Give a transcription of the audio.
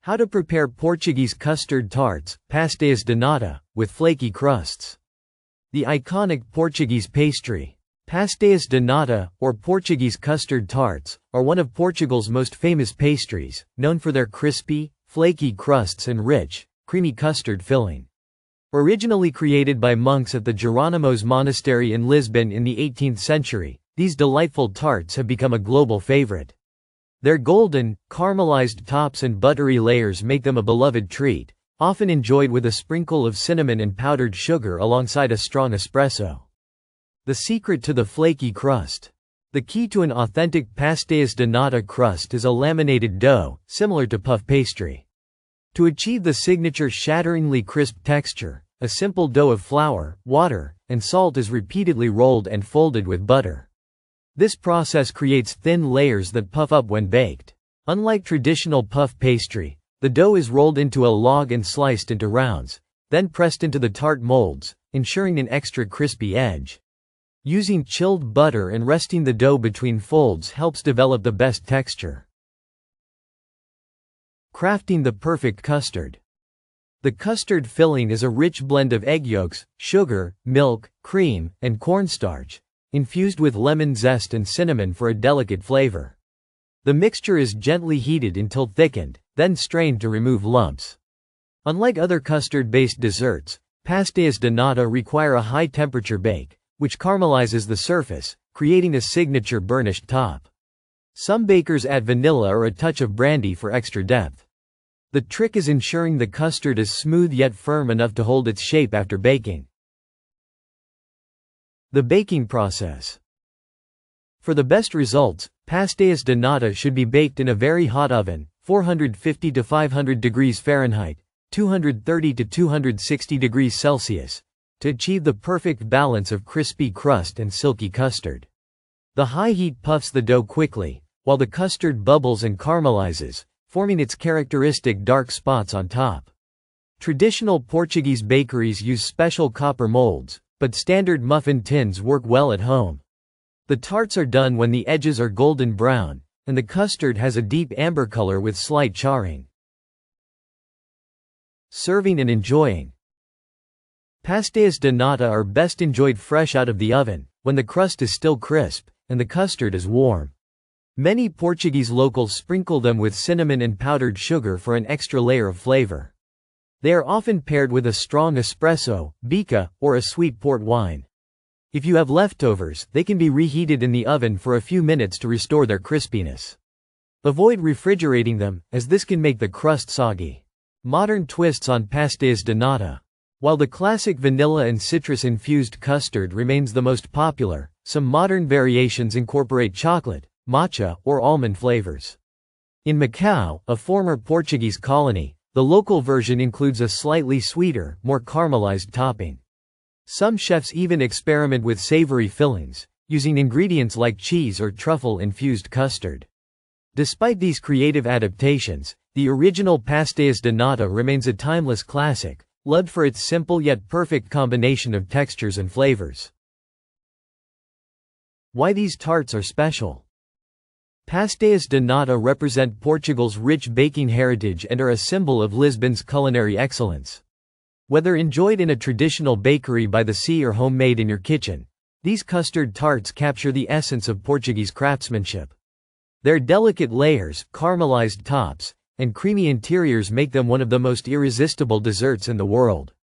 How to prepare Portuguese custard tarts, pastéis de nata, with flaky crusts. The iconic Portuguese pastry, pastéis de nata, or Portuguese custard tarts, are one of Portugal's most famous pastries, known for their crispy, flaky crusts and rich, creamy custard filling. Originally created by monks at the Jerónimos Monastery in Lisbon in the 18th century, these delightful tarts have become a global favorite. Their golden, caramelized tops and buttery layers make them a beloved treat, often enjoyed with a sprinkle of cinnamon and powdered sugar alongside a strong espresso. The secret to the flaky crust. The key to an authentic pastéis de nata crust is a laminated dough, similar to puff pastry. To achieve the signature shatteringly crisp texture, a simple dough of flour, water, and salt is repeatedly rolled and folded with butter. This process creates thin layers that puff up when baked. Unlike traditional puff pastry, the dough is rolled into a log and sliced into rounds, then pressed into the tart molds, ensuring an extra crispy edge. Using chilled butter and resting the dough between folds helps develop the best texture. Crafting the perfect custard. The custard filling is a rich blend of egg yolks, sugar, milk, cream, and cornstarch, infused with lemon zest and cinnamon for a delicate flavor. The mixture is gently heated until thickened, then strained to remove lumps. Unlike other custard-based desserts, pastéis de nata require a high-temperature bake, which caramelizes the surface, creating a signature burnished top. Some bakers add vanilla or a touch of brandy for extra depth. The trick is ensuring the custard is smooth yet firm enough to hold its shape after baking. The baking process. For the best results, pastéis de nata should be baked in a very hot oven, 450 to 500 degrees Fahrenheit, 230 to 260 degrees Celsius, to achieve the perfect balance of crispy crust and silky custard. The high heat puffs the dough quickly, while the custard bubbles and caramelizes, forming its characteristic dark spots on top. Traditional Portuguese bakeries use special copper molds, but standard muffin tins work well at home. The tarts are done when the edges are golden brown, and the custard has a deep amber color with slight charring. Serving and enjoying. Pastéis de nata are best enjoyed fresh out of the oven, when the crust is still crisp, and the custard is warm. Many Portuguese locals sprinkle them with cinnamon and powdered sugar for an extra layer of flavor. They are often paired with a strong espresso, bica, or a sweet port wine. If you have leftovers, they can be reheated in the oven for a few minutes to restore their crispiness. Avoid refrigerating them, as this can make the crust soggy. Modern twists on pastéis de nata. While the classic vanilla and citrus-infused custard remains the most popular, some modern variations incorporate chocolate, matcha, or almond flavors. In Macau, a former Portuguese colony, the local version includes a slightly sweeter, more caramelized topping. Some chefs even experiment with savory fillings, using ingredients like cheese or truffle-infused custard. Despite these creative adaptations, the original pastéis de nata remains a timeless classic, loved for its simple yet perfect combination of textures and flavors. Why these tarts are special. Pastéis de nata represent Portugal's rich baking heritage and are a symbol of Lisbon's culinary excellence. Whether enjoyed in a traditional bakery by the sea or homemade in your kitchen, these custard tarts capture the essence of Portuguese craftsmanship. Their delicate layers, caramelized tops, and creamy interiors make them one of the most irresistible desserts in the world.